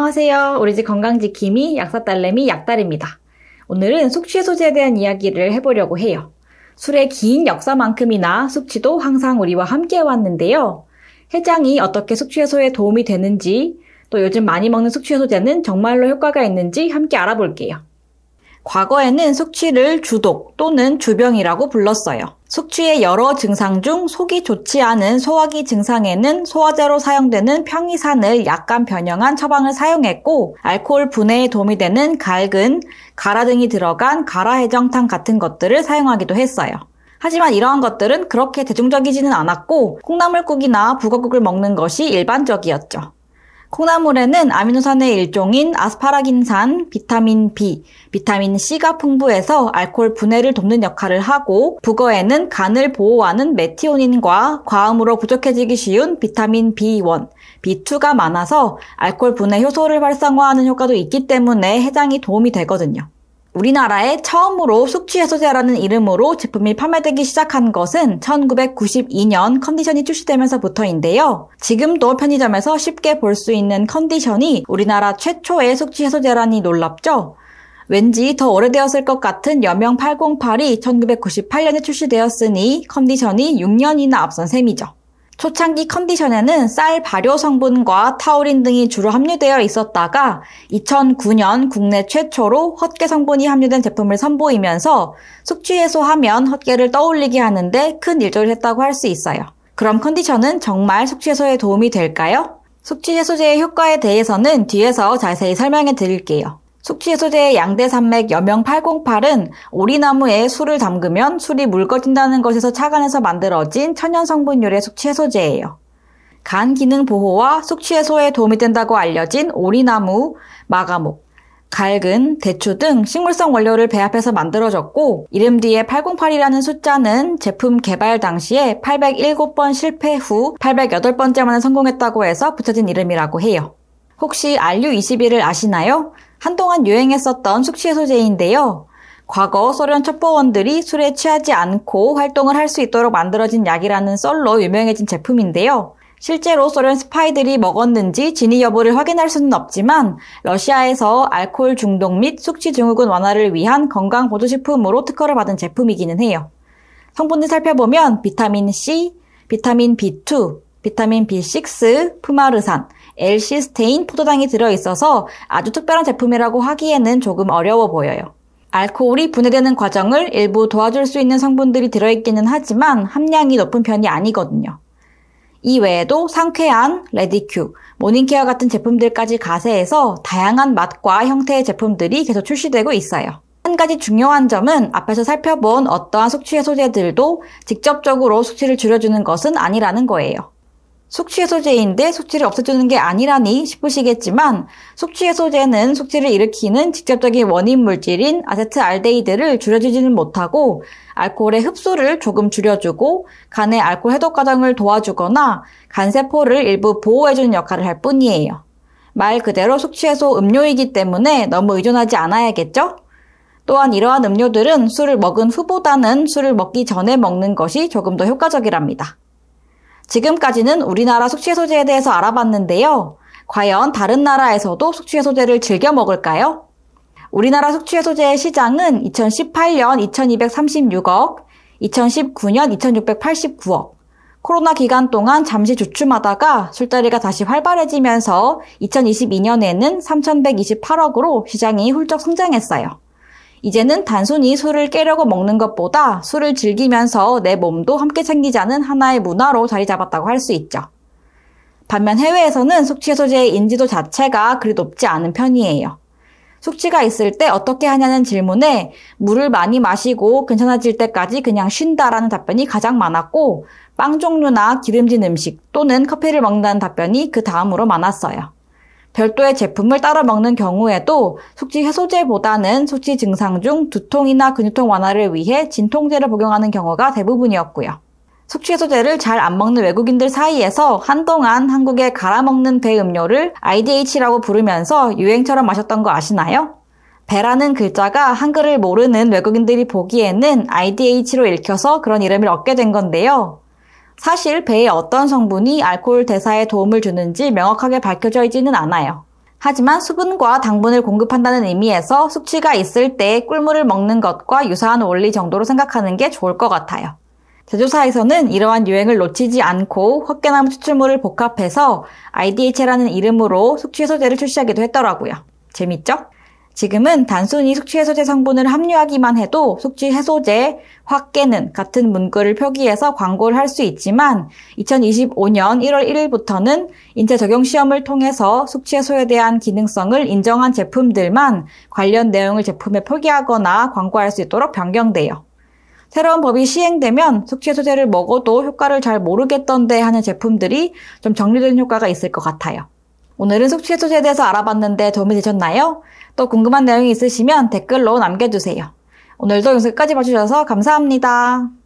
안녕하세요. 우리 집 건강지킴이 약사딸내미 약달입니다. 오늘은 숙취해소제에 대한 이야기를 해보려고 해요. 술의 긴 역사만큼이나 숙취도 항상 우리와 함께 해왔는데요. 해장이 어떻게 숙취해소에 도움이 되는지, 또 요즘 많이 먹는 숙취해소제는 정말로 효과가 있는지 함께 알아볼게요. 과거에는 숙취를 주독 또는 주병이라고 불렀어요. 숙취의 여러 증상 중 속이 좋지 않은 소화기 증상에는 소화제로 사용되는 평이산을 약간 변형한 처방을 사용했고, 알코올 분해에 도움이 되는 갈근, 가라 등이 들어간 가라해정탕 같은 것들을 사용하기도 했어요. 하지만 이러한 것들은 그렇게 대중적이지는 않았고, 콩나물국이나 북어국을 먹는 것이 일반적이었죠. 콩나물에는 아미노산의 일종인 아스파라긴산, 비타민 B, 비타민 C가 풍부해서 알코올 분해를 돕는 역할을 하고, 북어에는 간을 보호하는 메티오닌과 과음으로 부족해지기 쉬운 비타민 B1, B2가 많아서 알코올 분해 효소를 활성화하는 효과도 있기 때문에 해장이 도움이 되거든요. 우리나라에 처음으로 숙취해소제라는 이름으로 제품이 판매되기 시작한 것은 1992년 컨디션이 출시되면서부터인데요. 지금도 편의점에서 쉽게 볼 수 있는 컨디션이 우리나라 최초의 숙취해소제라니 놀랍죠? 왠지 더 오래되었을 것 같은 여명 808이 1998년에 출시되었으니 컨디션이 6년이나 앞선 셈이죠. 초창기 컨디션에는 쌀 발효 성분과 타우린 등이 주로 함유되어 있었다가 2009년 국내 최초로 헛개 성분이 함유된 제품을 선보이면서 숙취 해소하면 헛개를 떠올리게 하는데 큰 일조를 했다고 할 수 있어요. 그럼 컨디션은 정말 숙취 해소에 도움이 될까요? 숙취 해소제의 효과에 대해서는 뒤에서 자세히 설명해 드릴게요. 숙취해소제의 양대산맥 여명 808은 오리나무에 술을 담그면 술이 묽어진다는 것에서 착안해서 만들어진 천연성분율의 숙취해소제예요. 간 기능 보호와 숙취해소에 도움이 된다고 알려진 오리나무, 마가목, 갈근, 대추 등 식물성 원료를 배합해서 만들어졌고, 이름 뒤에 808이라는 숫자는 제품 개발 당시에 807번 실패 후 808번째 만에 성공했다고 해서 붙여진 이름이라고 해요. 혹시 RU21을 아시나요? 한동안 유행했었던 숙취해소제인데요. 과거 소련 첩보원들이 술에 취하지 않고 활동을 할 수 있도록 만들어진 약이라는 썰로 유명해진 제품인데요. 실제로 소련 스파이들이 먹었는지 진위 여부를 확인할 수는 없지만 러시아에서 알코올 중독 및 숙취 증후군 완화를 위한 건강보조식품으로 특허를 받은 제품이기는 해요. 성분을 살펴보면 비타민 C, 비타민 B2, 비타민 B6, 푸마르산, L시스테인, 포도당이 들어있어서 아주 특별한 제품이라고 하기에는 조금 어려워 보여요. 알코올이 분해되는 과정을 일부 도와줄 수 있는 성분들이 들어있기는 하지만 함량이 높은 편이 아니거든요. 이 외에도 상쾌한, 레디큐, 모닝케어 같은 제품들까지 가세해서 다양한 맛과 형태의 제품들이 계속 출시되고 있어요. 한 가지 중요한 점은 앞에서 살펴본 어떠한 숙취해소제들도 직접적으로 숙취를 줄여주는 것은 아니라는 거예요. 숙취해소제인데 숙취를 없애주는 게 아니라니 싶으시겠지만 숙취해소제는 숙취를 일으키는 직접적인 원인 물질인 아세트알데히드를 줄여주지는 못하고 알코올의 흡수를 조금 줄여주고 간의 알코올 해독 과정을 도와주거나 간세포를 일부 보호해주는 역할을 할 뿐이에요. 말 그대로 숙취해소 음료이기 때문에 너무 의존하지 않아야겠죠? 또한 이러한 음료들은 술을 먹은 후보다는 술을 먹기 전에 먹는 것이 조금 더 효과적이랍니다. 지금까지는 우리나라 숙취해소제에 대해서 알아봤는데요. 과연 다른 나라에서도 숙취해소제를 즐겨 먹을까요? 우리나라 숙취해소제의 시장은 2018년 2236억, 2019년 2689억, 코로나 기간 동안 잠시 주춤하다가 술자리가 다시 활발해지면서 2022년에는 3128억으로 시장이 훌쩍 성장했어요. 이제는 단순히 술을 깨려고 먹는 것보다 술을 즐기면서 내 몸도 함께 챙기자는 하나의 문화로 자리 잡았다고 할 수 있죠. 반면 해외에서는 숙취해소제의 인지도 자체가 그리 높지 않은 편이에요. 숙취가 있을 때 어떻게 하냐는 질문에 물을 많이 마시고 괜찮아질 때까지 그냥 쉰다라는 답변이 가장 많았고, 빵 종류나 기름진 음식 또는 커피를 먹는다는 답변이 그 다음으로 많았어요. 별도의 제품을 따로 먹는 경우에도 숙취 해소제보다는 숙취 증상 중 두통이나 근육통 완화를 위해 진통제를 복용하는 경우가 대부분이었고요. 숙취 해소제를 잘 안 먹는 외국인들 사이에서 한동안 한국의 갈아먹는 배 음료를 IDH라고 부르면서 유행처럼 마셨던 거 아시나요? 배라는 글자가 한글을 모르는 외국인들이 보기에는 IDH로 읽혀서 그런 이름을 얻게 된 건데요. 사실 배의 어떤 성분이 알코올 대사에 도움을 주는지 명확하게 밝혀져 있지는 않아요. 하지만 수분과 당분을 공급한다는 의미에서 숙취가 있을 때 꿀물을 먹는 것과 유사한 원리 정도로 생각하는 게 좋을 것 같아요. 제조사에서는 이러한 유행을 놓치지 않고 헛개나무 추출물을 복합해서 IDH라는 이름으로 숙취해소제를 출시하기도 했더라고요. 재밌죠? 지금은 단순히 숙취해소제 성분을 함유하기만 해도 숙취해소제, 확 깨는 같은 문구를 표기해서 광고를 할 수 있지만 2025년 1월 1일부터는 인체 적용 시험을 통해서 숙취해소에 대한 기능성을 인정한 제품들만 관련 내용을 제품에 표기하거나 광고할 수 있도록 변경돼요. 새로운 법이 시행되면 숙취해소제를 먹어도 효과를 잘 모르겠던데 하는 제품들이 좀 정리된 효과가 있을 것 같아요. 오늘은 숙취해소제에 대해서 알아봤는데 도움이 되셨나요? 또 궁금한 내용이 있으시면 댓글로 남겨주세요. 오늘도 영상까지 봐주셔서 감사합니다.